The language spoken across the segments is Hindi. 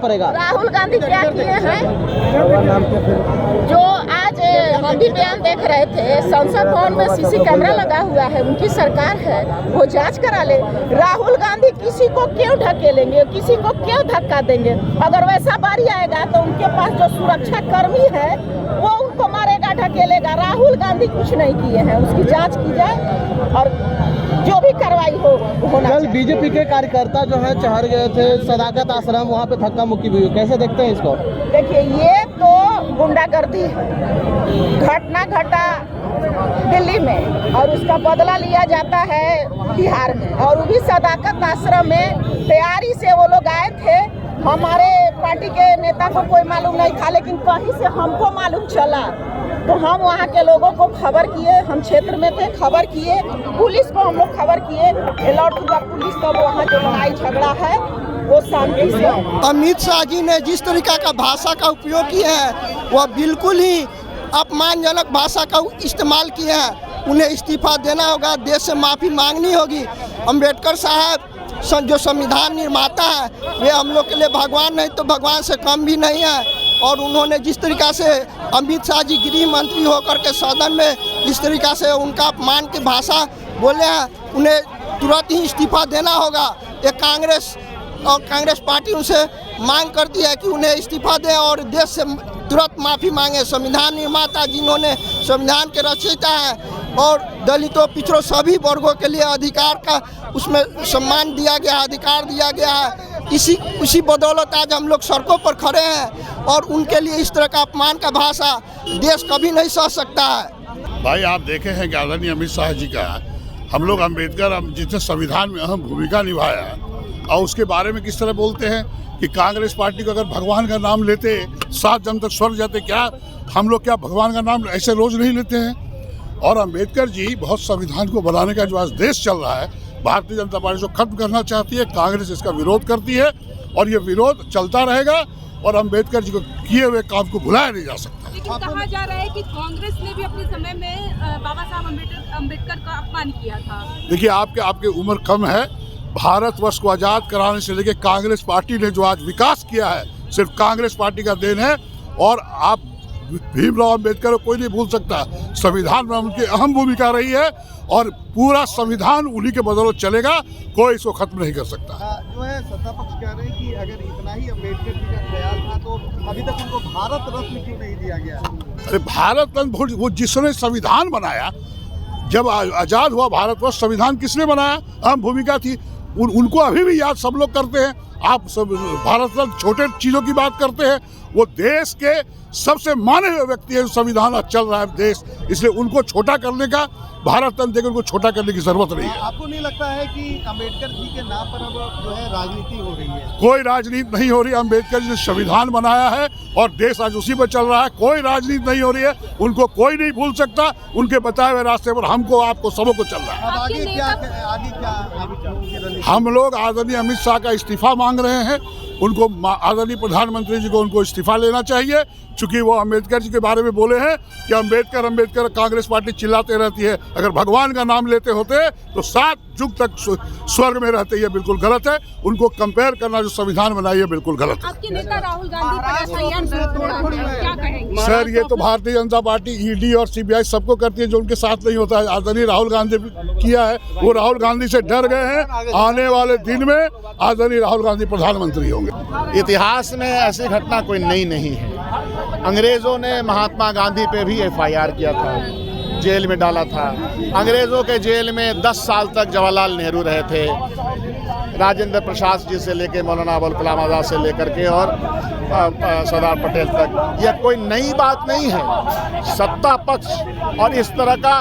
मरेगा। राहुल गांधी क्या किए हैं? जो आज हम भी बयान देख रहे थे, संसद भवन में सीसी कैमरा लगा हुआ है, उनकी सरकार है, वो जांच करा ले। राहुल गांधी किसी को क्यों ढकेलेंगे, किसी को क्यों धक्का देंगे? अगर वैसा बारी आएगा तो उनके पास जो सुरक्षा कर्मी है वो उनको मारेगा, ढकेलेगा। राहुल गांधी कुछ नहीं किए हैं, उसकी जांच की जाए और जो भी कार्रवाई हो होना कल चाहिए। बीजेपी के कार्यकर्ता जो है चढ़ गए थे सदाकत आश्रम, वहाँ पे धक्का मुक्की भी हुई, कैसे देखते हैं इसको? देखिए, ये तो गुंडागर्दी है। घटना घटा दिल्ली में और उसका बदला लिया जाता है बिहार में, और वो भी सदाकत आश्रम में तैयारी से वो लोग आए थे। हमारे पार्टी के नेता को कोई मालूम नहीं था, लेकिन कहीं से हमको मालूम चला तो हम वहाँ के लोगों को खबर किए, हम क्षेत्र में थे, खबर किए, पुलिस को हम लोग खबर किए, अलर्ट हुआ पुलिस का। वहाँ जो लड़ाई झगड़ा है वो शांति से। अमित शाह जी ने जिस तरीका का भाषा का उपयोग किया है वह बिल्कुल ही अपमानजनक भाषा का इस्तेमाल किया है। उन्हें इस्तीफा देना होगा, देश से माफ़ी मांगनी होगी। अम्बेडकर साहब जो संविधान निर्माता है वे हम लोग के लिए भगवान नहीं तो भगवान से कम भी नहीं है। और उन्होंने जिस तरीक़ा से अमित शाह जी गृह मंत्री होकर के सदन में इस तरीक़ा से उनका अपमान की भाषा बोले हैं, उन्हें तुरंत ही इस्तीफा देना होगा। ये कांग्रेस पार्टी उनसे मांग करती है कि उन्हें इस्तीफा दें और देश से तुरंत माफ़ी मांगे। संविधान निर्माता जिन्होंने संविधान के रचयिता हैं और दलितों पिछड़ों सभी वर्गों के लिए अधिकार का उसमें सम्मान दिया गया, अधिकार दिया गया है। इसी बदौलत आज हम लोग सड़कों पर खड़े हैं और उनके लिए इस तरह का अपमान का भाषा देश कभी नहीं सह सकता है। भाई आप देखे हैं कि आदरणीय अमित शाह जी का हम लोग अम्बेडकर जिसने संविधान में अहम भूमिका निभाया और उसके बारे में किस तरह बोलते हैं कि कांग्रेस पार्टी को अगर भगवान का नाम लेते 7 जन्म तक स्वर्ग जाते। क्या हम लोग क्या भगवान का नाम ऐसे रोज नहीं लेते हैं? और अम्बेडकर जी बहुत संविधान को बनाने का जो आज देश चल रहा है, भारतीय जनता पार्टी को खत्म करना चाहती है, कांग्रेस इसका विरोध करती है और ये विरोध चलता रहेगा और अम्बेडकर जी को किए हुए काम को भुलाया नहीं जा सकता। लेकिन कहा जा रहा है कि कांग्रेस ने भी अपने समय में बाबा साहब अम्बेडकर का अपमान किया था। देखिए आपके उम्र कम है। भारतवर्ष को आज़ाद कराने से लेकर कांग्रेस पार्टी ने जो आज विकास किया है सिर्फ कांग्रेस पार्टी का देन है। और आप भीमराव अम्बेडकर को कोई नहीं भूल सकता। संविधान में उनकी अहम भूमिका रही है और पूरा संविधान उन्हीं के बदौलत चलेगा, कोई इसको खत्म नहीं कर सकता। जो है सत्ता पक्ष कह रहे हैं कि अगर इतना ही अम्बेडकर जी का ख्याल था तो अभी तक उनको भारत रत्न क्यों नहीं दिया गया? अरे भारत रत्न वो जिसने संविधान बनाया, जब आज़ाद हुआ भारतवर्ष, संविधान किसने बनाया? अहम भूमिका थी। उनको अभी भी याद सब लोग करते हैं। आप सब भारत रत्न छोटे चीज़ों की बात करते हैं, वो देश के सबसे माने हुए व्यक्ति है। संविधान चल रहा है देश, इसलिए उनको छोटा करने का भारत रत्न देकर उनको छोटा करने की जरूरत नहीं है। आपको नहीं लगता है कि अम्बेडकर जी के नाम पर अब जो है राजनीति हो रही है? कोई राजनीति नहीं हो रही। अम्बेडकर जी ने संविधान बनाया है और देश आज उसी पर चल रहा है। कोई राजनीति नहीं हो रही है। उनको कोई नहीं भूल सकता। उनके बताए हुए रास्ते पर हमको, आपको, सबको चल रहा है। अब आगे क्या हम लोग आदरणीय अमित शाह का इस्तीफा मांग रहे हैं। उनको आदरणीय प्रधानमंत्री जी को उनको इस्तीफा लेना चाहिए, चूँकि वो अम्बेडकर जी के बारे में बोले हैं कि अम्बेडकर कांग्रेस पार्टी चिल्लाते रहती है। अगर भगवान का नाम लेते होते तो 7 युग तक स्वर्ग में रहते। ये बिल्कुल गलत है। उनको कंपेयर करना जो संविधान बनाई है बिल्कुल गलत है। आपके नेता राहुल गांधी क्या कहेंगे? सर ये तो भारतीय जनता पार्टी ईडी और सीबीआई सबको करती है, जो उनके साथ नहीं होता है। आदरणीय राहुल गांधी किया है, वो राहुल गांधी से डर गए हैं। आने वाले दिन में आदरणीय राहुल गांधी प्रधानमंत्री होंगे। इतिहास में ऐसी घटना कोई नई नहीं है। अंग्रेजों ने महात्मा गांधी पे भी FIR किया था, जेल में डाला था। अंग्रेजों के जेल में 10 साल तक जवाहरलाल नेहरू रहे थे, राजेंद्र प्रसाद जी से लेकर मौलाना अबुल कलाम आज़ाद से लेकर के और सरदार पटेल तक। यह कोई नई बात नहीं है। सत्ता पक्ष और इस तरह का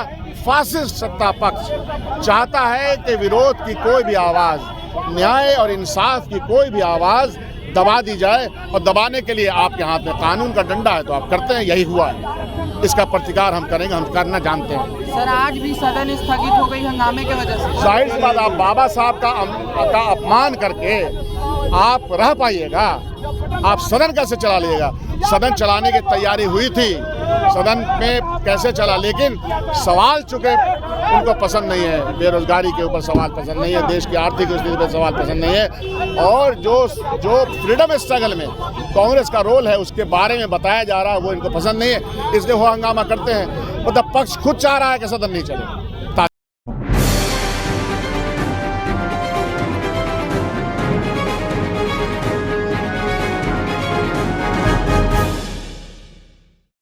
फासिस्ट सत्ता पक्ष चाहता है कि विरोध की कोई भी आवाज़, न्याय और इंसाफ की कोई भी आवाज़ दबा दी जाए। और दबाने के लिए आपके हाथ में कानून का डंडा है तो आप करते हैं। यही हुआ है, इसका प्रतिकार हम करेंगे, हम करना जानते हैं। सर आज भी सदन स्थगित हो गई हंगामे की वजह से। जाहिर सी बात, आप बाबा साहब का अपमान करके आप रह पाइएगा? आप सदन कैसे चला लीजिएगा? सदन चलाने की तैयारी हुई थी, सदन में कैसे चला, लेकिन सवाल चूंकि उनको पसंद नहीं है, बेरोजगारी के ऊपर सवाल पसंद नहीं है, देश की आर्थिक स्थिति पर सवाल पसंद नहीं है, और जो फ्रीडम स्ट्रगल में कांग्रेस का रोल है उसके बारे में बताया जा रहा है वो इनको पसंद नहीं है, इसलिए वो हंगामा करते हैं। मतलब पक्ष खुद चाह रहा है कि सदन नहीं चले।